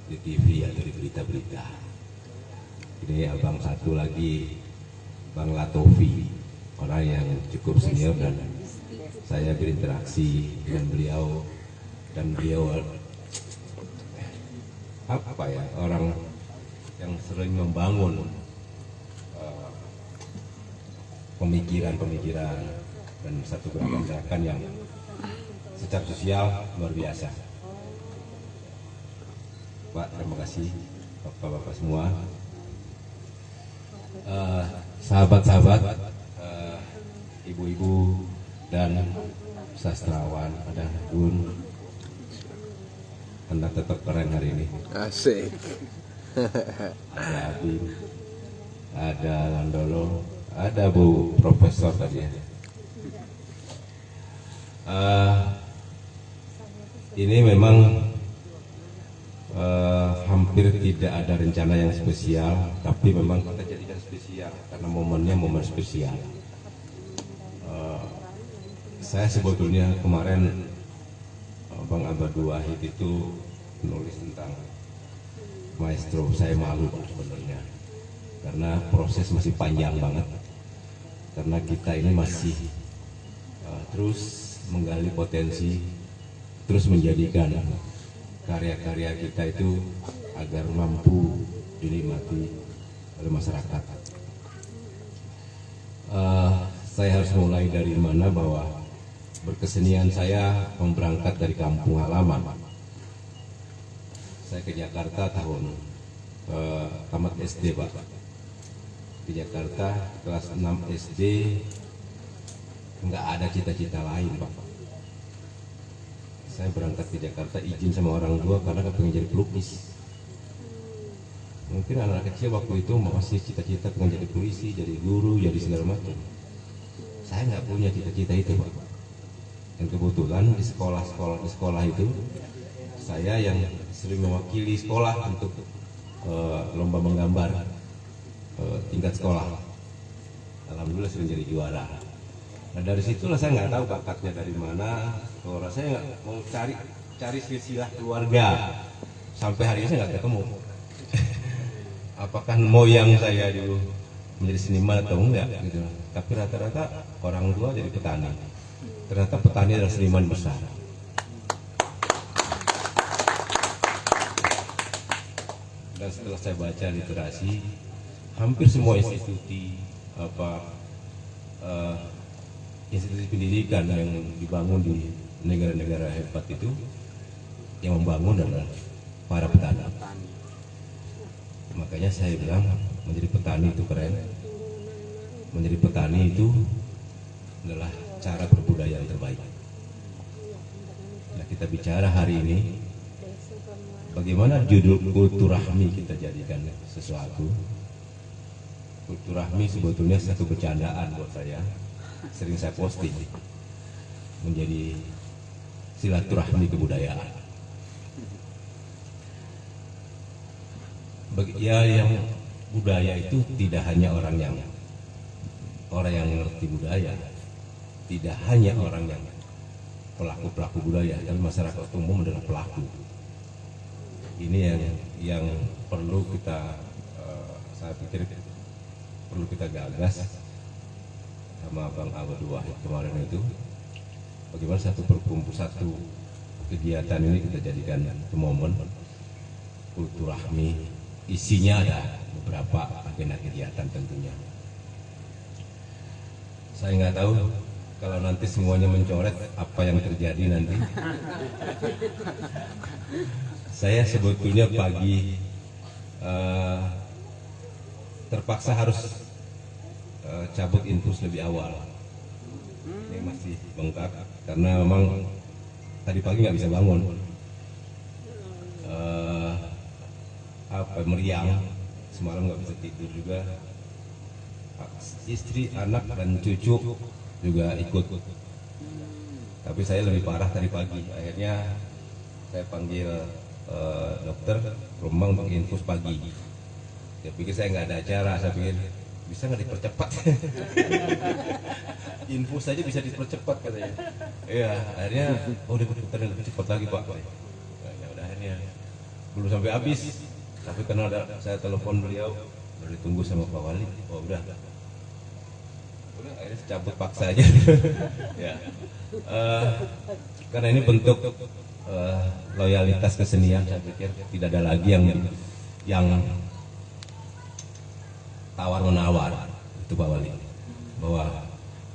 di TV atau di berita-berita. Ini abang satu lagi, Bang Latofi, orang yang cukup senior dan saya berinteraksi dengan beliau, dan beliau apa ya, orang yang sering membangun pemikiran-pemikiran dan satu gerakan-gerakan yang secara sosial luar biasa. Pak, terima kasih Bapak-Bapak semua, sahabat-sahabat, ibu-ibu dan sastrawan, ada Gun, Anda tetap keren hari ini. Asik. Ada Abim, ada Landolo, ada Bu Profesor tadi ya. Ini memang hampir tidak ada rencana yang spesial, tapi memang kita jadikan spesial karena momennya momen spesial. Saya sebetulnya kemarin Bang Abah Wahid itu menulis tentang maestro, saya malu sebenarnya karena proses masih panjang banget, karena kita ini masih terus menggali potensi, terus menjadikan karya-karya kita itu agar mampu dinikmati oleh masyarakat. Saya harus mulai dari mana, bahwa berkesenian saya berangkat dari kampung halaman. Saya ke Jakarta tahun tamat SD, Pak. Di Jakarta kelas 6 SD, nggak ada cita-cita lain, Pak. Saya berangkat ke Jakarta izin sama orang tua karena pengen jadi pelukis. Mungkin anak kecil waktu itu masih cita-cita pengen jadi polisi, jadi guru, jadi segala macam. Saya nggak punya cita-cita itu, Pak. Dan kebetulan di sekolah itu saya yang sering mewakili sekolah untuk lomba menggambar tingkat sekolah. Alhamdulillah sering jadi juara. Nah dari situlah saya nggak tahu bakatnya dari mana. Kalau saya nggak mau cari silsilah keluarga, sampai hari ini saya nggak ketemu. Apakah moyang saya dulu menjadi seniman atau enggak gitu. Tapi rata-rata orang tua jadi petani. Ternyata petani adalah seniman besar. Dan setelah saya baca literasi, hampir semua institusi institusi pendidikan yang dibangun di negara-negara hebat itu, yang membangun adalah para petani. Makanya saya bilang menjadi petani itu keren. Menjadi petani itu adalah cara berbudaya yang terbaik. Nah, kita bicara hari ini bagaimana judul kulturahmi kita jadikan sesuatu. Kulturahmi sebetulnya satu bercandaan buat saya. Sering saya posting menjadi silaturahmi kebudayaan. Ya, yang budaya itu tidak hanya orang yang mengerti budaya, tidak hanya orang yang pelaku budaya, tapi masyarakat umum adalah pelaku. Ini yang perlu kita, saya pikir perlu kita gagas sama Bang Abdul Wahid kemarin itu. Bagaimana satu kegiatan ini kita jadikan momen kulturahmi. Isinya ada beberapa agenda kegiatan tentunya. Saya nggak tahu kalau nanti semuanya mencoret apa yang terjadi nanti. Saya sebetulnya pagi terpaksa harus cabut infus lebih awal. Ini masih bengkak karena memang tadi pagi nggak bisa bangun. Meriang, semalam nggak bisa tidur juga. Istri, anak dan cucu juga ikut. Tapi saya lebih parah tadi pagi. Akhirnya saya panggil dokter rumah untuk infus pagi. Dia pikir saya nggak ada acara. Saya pikir bisa nggak dipercepat. Infus saja bisa dipercepat katanya. Iya, akhirnya diputar lebih cepat lagi Pak. Ya udah, akhirnya belum sampai habis. Tapi karena saya telepon beliau, udah ditunggu sama Pak Wali. Oh udah akhirnya cabut paksa aja. Ya, karena ini bentuk loyalitas kesenian. Saya pikir tidak ada lagi yang tawar menawar itu Pak Wali, bahwa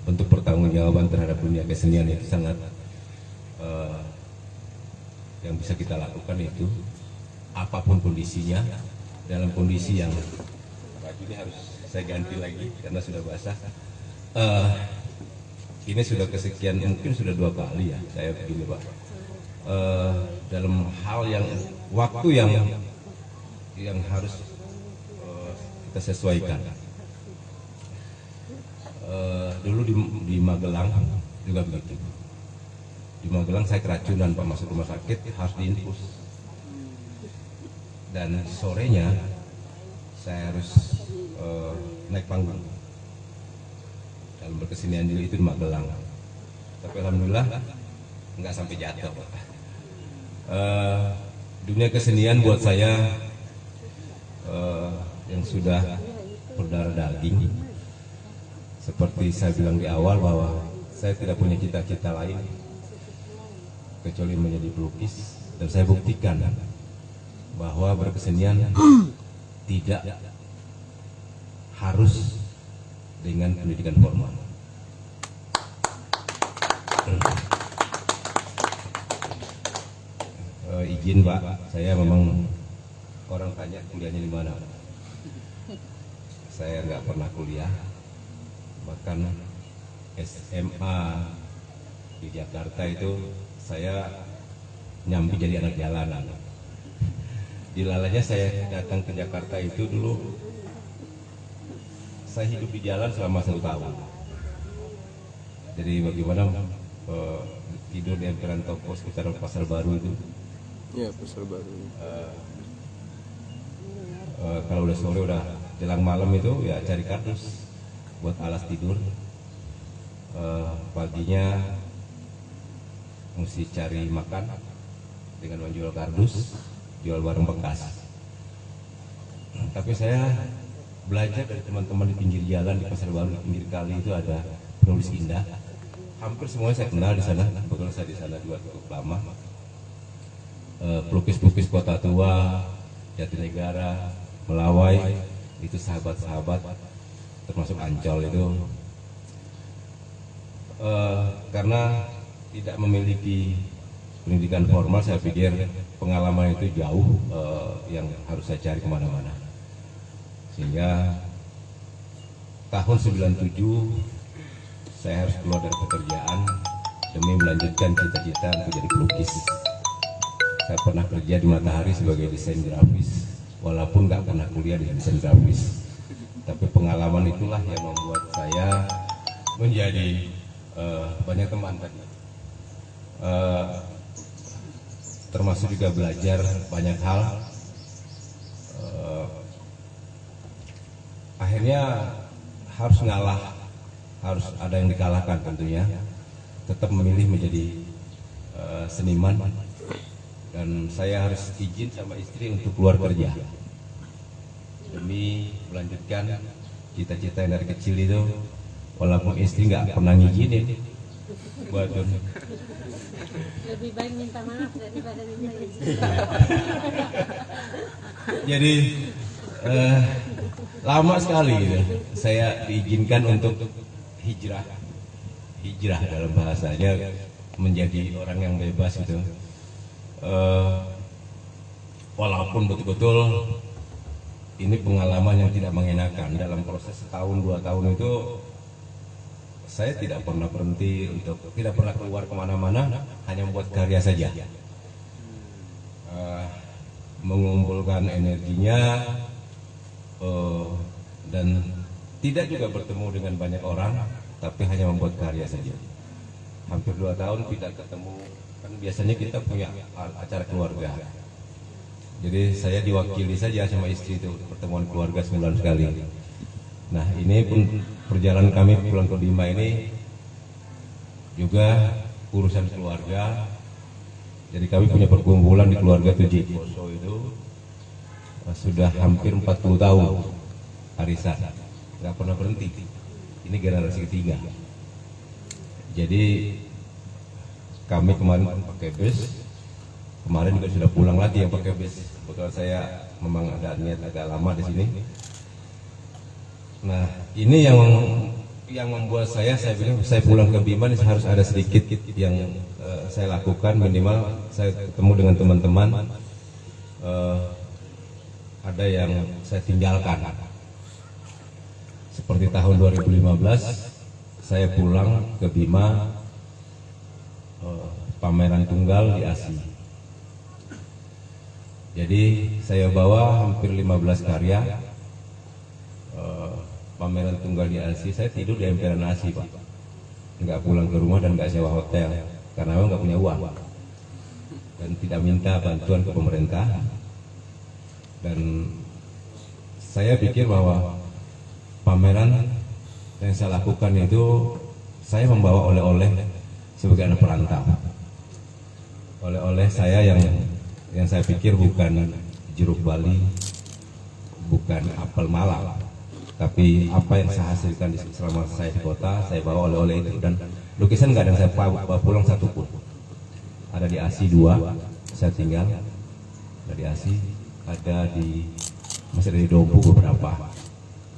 bentuk pertanggungjawaban terhadap dunia kesenian itu sangat yang bisa kita lakukan itu apapun kondisinya, dalam kondisi yang baju ini harus saya ganti lagi karena sudah basah. Ini sudah kesekian, mungkin sudah 2 kali ya saya begini Pak. Dalam hal yang waktu yang harus kita sesuaikan. Dulu di Magelang juga begitu. Di Magelang saya keracunan Pak, masuk rumah sakit harus diinfus. Dan sorenya saya harus naik panggung dalam berkesenian dulu itu di Magelang. Tapi alhamdulillah nggak sampai jatuh. Dunia kesenian buat saya yang sudah berdarah daging. Seperti saya bilang di awal bahwa saya tidak punya cita-cita lain kecuali menjadi pelukis, dan saya buktikan bahwa berkesenian tidak harus dengan pendidikan formal. Izin Pak, saya memang orang tanya kuliahnya di mana. Saya nggak pernah kuliah, bahkan SMA di Jakarta itu saya nyambi jadi anak jalanan. dilalanya saya datang ke Jakarta itu dulu, saya hidup di jalan selama 1 tahun. Jadi bagaimana tidur di emperan toko sekitar Pasar Baru itu. Iya, Pasar Baru. Kalau udah sore, udah jelang malam itu ya cari kardus buat alas tidur. Paginya mesti cari makan dengan menjual kardus, jual barang bekas. Tapi saya belajar dari teman-teman di pinggir jalan, di Pasar Baru, di pinggir kali itu ada penulis indah. Hampir semuanya saya kenal di sana, kebetulan saya di sana juga cukup lama. Pelukis-pelukis Kota Tua, Jatinegara, Melawai, itu sahabat-sahabat, termasuk Ancol itu. Karena tidak memiliki pendidikan formal, saya pikir pengalaman itu jauh yang harus saya cari kemana-mana. Sehingga tahun 97 saya harus keluar dari pekerjaan demi melanjutkan cita-cita untuk jadi pelukis. Saya pernah kerja di Matahari sebagai desain grafis, walaupun nggak pernah kuliah di desain grafis. Tapi pengalaman itulah yang membuat saya menjadi banyak teman tadi. Termasuk juga belajar banyak hal. Akhirnya harus ngalah, harus ada yang dikalahkan tentunya. Tetap memilih menjadi seniman, dan saya harus izin sama istri untuk keluar kerja demi melanjutkan cita-cita yang dari kecil itu, walaupun istri nggak pernah ngizinin buat Lebih baik minta maaf daripada minta izin. jadi lama sekali gitu saya diizinkan untuk hijrah dalam bahasanya, menjadi orang yang bebas gitu. Walaupun betul-betul ini pengalaman yang tidak mengenakan. Dalam proses setahun 2 tahun itu saya tidak pernah berhenti, untuk tidak pernah keluar kemana-mana, hanya membuat karya saja. Mengumpulkan energinya, dan tidak juga bertemu dengan banyak orang, tapi hanya membuat karya saja. Hampir 2 tahun tidak ketemu, kan biasanya kita punya acara keluarga. Jadi saya diwakili saja sama istri itu, pertemuan keluarga sebulan sekali. Nah, ini pun perjalanan kami pulang ke Bima ini juga urusan keluarga. Jadi kami punya perkumpulan di keluarga Tuji Poso itu sudah hampir 40 tahun arisan, nggak pernah berhenti. Ini generasi ketiga. Jadi kami kemarin pakai bus, kemarin juga sudah pulang lagi yang pakai bus. Betul, saya memang ada niat agak lama di sini. Nah, ini yang membuat saya bilang saya pulang ke Bima ini harus ada sedikit yang saya lakukan. Minimal saya ketemu dengan teman-teman, ada yang saya tinggalkan. Seperti tahun 2015 saya pulang ke Bima, pameran tunggal di ASI. Jadi saya bawa hampir 15 karya. Pameran tunggal di ASI, saya tidur di emperan ASI, Pak. Nggak pulang ke rumah dan nggak sewa hotel, karena memang nggak punya uang dan tidak minta bantuan ke pemerintah. Dan saya pikir bahwa pameran yang saya lakukan itu, saya membawa oleh-oleh sebagai anak perantau. Oleh-oleh saya yang saya pikir bukan jeruk Bali, bukan apel Malang, tapi apa yang saya hasilkan selama saya di kota, saya bawa oleh-oleh itu. Dan lukisan nggak ada yang saya bawa pulang satupun. Ada di ASI 2, saya tinggal. Ada di ASI, masih ada di Dompu beberapa.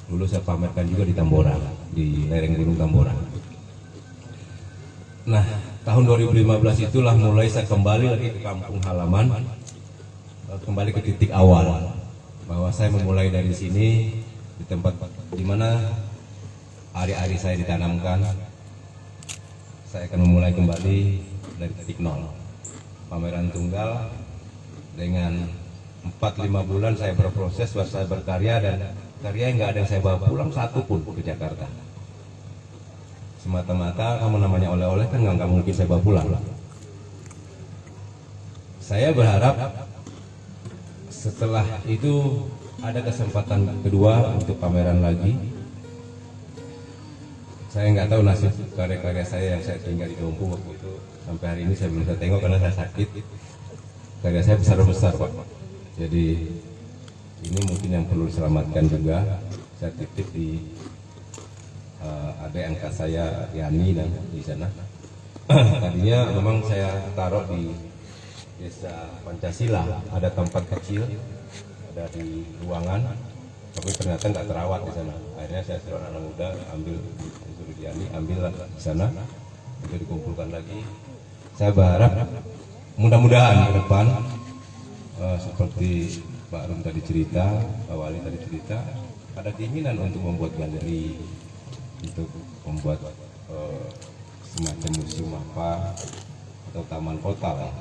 Dulu saya pamerkan juga di Tambora, di lereng Gunung Tambora. Nah, tahun 2015 itulah mulai saya kembali lagi ke kampung halaman, kembali ke titik awal, bahwa saya memulai dari sini, di tempat di mana ari-ari saya ditanamkan. Saya akan memulai kembali dari titik nol. Pameran tunggal dengan 4-5 bulan saya berproses, saya berkarya, dan karya yang nggak ada yang saya bawa pulang satu pun ke Jakarta. Semata-mata kamu namanya oleh-oleh kan nggak mungkin saya bawa pulang. Saya berharap setelah itu ada kesempatan kedua untuk pameran lagi. Saya nggak tahu nasib karya-karya saya yang saya tinggal di Dompu waktu itu. Sampai hari ini saya belum bisa tengok karena saya sakit. Karya saya besar-besar, Pak. Jadi ini mungkin yang perlu diselamatkan juga. Saya titip di adik angkat saya Yani dan di sana. Tadinya memang saya taruh di Desa Pancasila, ada tempat kecil, ada di ruangan, tapi ternyata nggak terawat di sana. Akhirnya saya suruh anak muda ambil, suruh Yani ambillah di sana, itu dikumpulkan lagi. Saya berharap mudah-mudahan ke depan seperti Pak Rum tadi cerita, Pak Wali tadi cerita, ada keinginan untuk membuat galeri, untuk membuat semacam museum apa atau taman kota lah,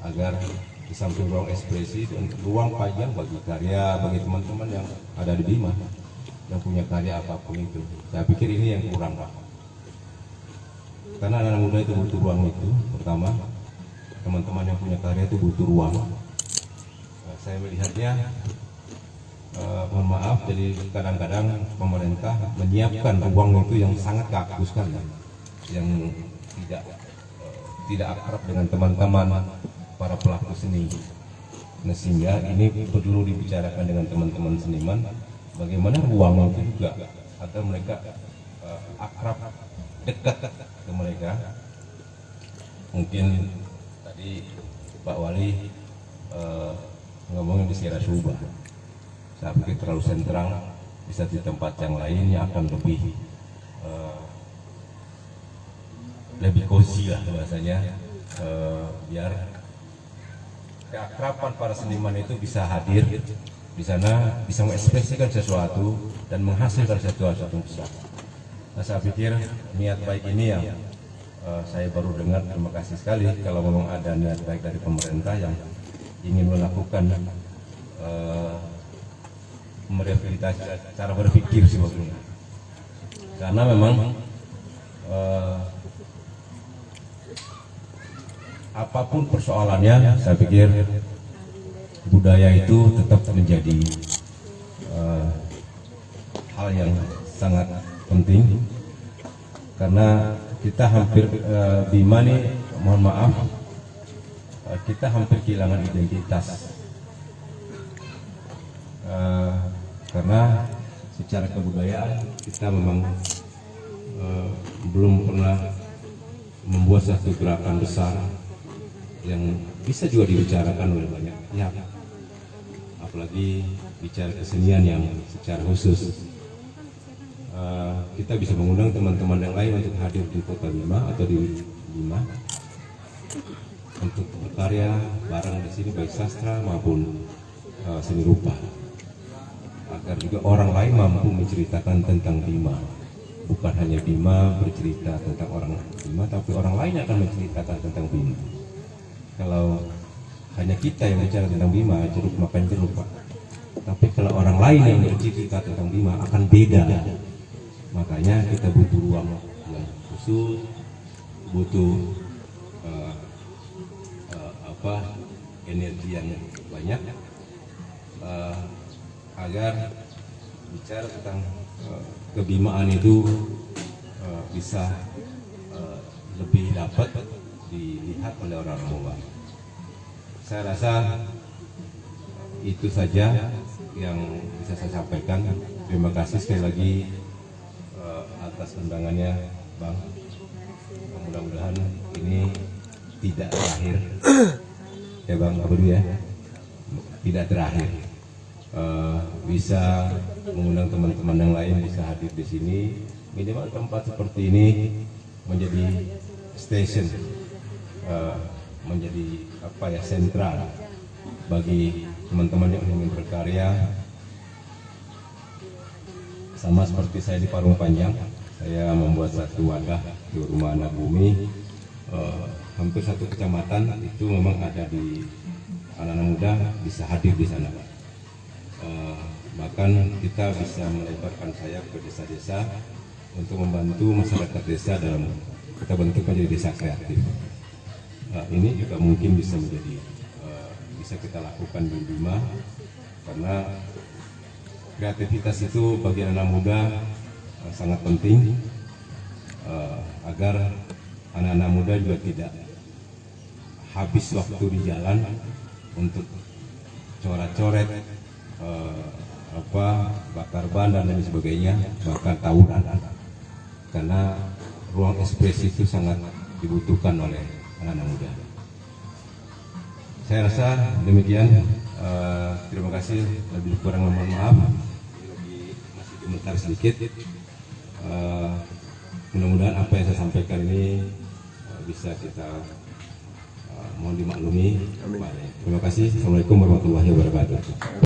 agar di samping ruang ekspresi dan ruang pajang bagi karya, bagi teman-teman yang ada di Bima yang punya karya apapun itu. Saya pikir ini yang kurang, Pak. Karena anak muda itu butuh ruang itu. Pertama, teman-teman yang punya karya itu butuh ruang. Saya melihatnya, mohon maaf, jadi kadang-kadang pemerintah menyiapkan ruang itu yang sangat kaku sekali, yang tidak akrab dengan teman-teman para pelaku seni. Nah, sehingga ini perlu dibicarakan dengan teman-teman seniman, bagaimana ruang itu juga agar mereka akrab, dekat ke mereka. Mungkin tadi Pak Wali ngomongin di Sierra Subah, saya pikir terlalu sentral, bisa di tempat yang lain yang akan lebih cozy lah bahasanya, biar keakraban para seniman itu bisa hadir di sana, bisa mengekspresikan sesuatu dan menghasilkan sesuatu yang besar. Nah, saya pikir niat baik ini yang saya baru dengar. Terima kasih sekali kalau memang ada niat baik dari pemerintah yang ingin melakukan merehabilitasi cara berpikir sebetulnya. Karena memang apapun persoalannya, saya pikir budaya itu tetap menjadi hal yang sangat penting. Karena kita hampir Bima nih, mohon maaf, kita hampir kehilangan identitas. Karena secara kebudayaan kita memang belum pernah membuat satu gerakan besar yang bisa juga dibicarakan oleh banyak pihak, apalagi bicara kesenian yang secara khusus. Kita bisa mengundang teman-teman yang lain untuk hadir di Kota Bima atau di Bima untuk berkarya bareng di sini, baik sastra maupun seni rupa, agar juga orang lain mampu menceritakan tentang Bima. Bukan hanya Bima bercerita tentang orang Bima, tapi orang lain akan menceritakan tentang Bima. Kalau hanya kita yang bicara tentang Bima, jeruk makan jeruk, Pak. Tapi kalau orang lain yang bercerita tentang Bima akan beda. Makanya kita butuh ruang yang khusus, butuh energi yang banyak, agar bicara tentang kebimaan itu bisa lebih dapat dilihat oleh orang-orang luar. Saya rasa itu saja yang bisa saya sampaikan. Terima kasih sekali lagi atas undangannya, Bang. Mudah-mudahan ini tidak terakhir, ya Bang, apa dulu ya? Tidak terakhir. Bisa mengundang teman-teman yang lain, bisa hadir di sini. Minimal tempat seperti ini menjadi station, menjadi sentral bagi teman-teman yang ingin berkarya. Sama seperti saya di Parung Panjang, saya membuat satu wadah di Rumah Anak Bumi. Hampir satu kecamatan itu memang ada di anak-anak muda bisa hadir di sana. Bahkan kita bisa melebarkan sayap ke desa-desa untuk membantu masyarakat desa dalam kita bentuk menjadi desa kreatif. Ini juga mungkin bisa menjadi bisa kita lakukan di Bima, karena kreativitas itu bagi anak muda sangat penting, agar anak-anak muda juga tidak habis waktu di jalan untuk coret-coret, bakar ban dan lain sebagainya, bahkan tawuran, karena ruang ekspresi itu sangat dibutuhkan oleh anak-anak muda. Saya rasa demikian. Terima kasih, lebih kurang mohon maaf. Masih komentar sedikit. Mudah-mudahan apa yang saya sampaikan ini bisa kita mohon dimaklumi. Terima kasih. Assalamualaikum warahmatullahi wabarakatuh.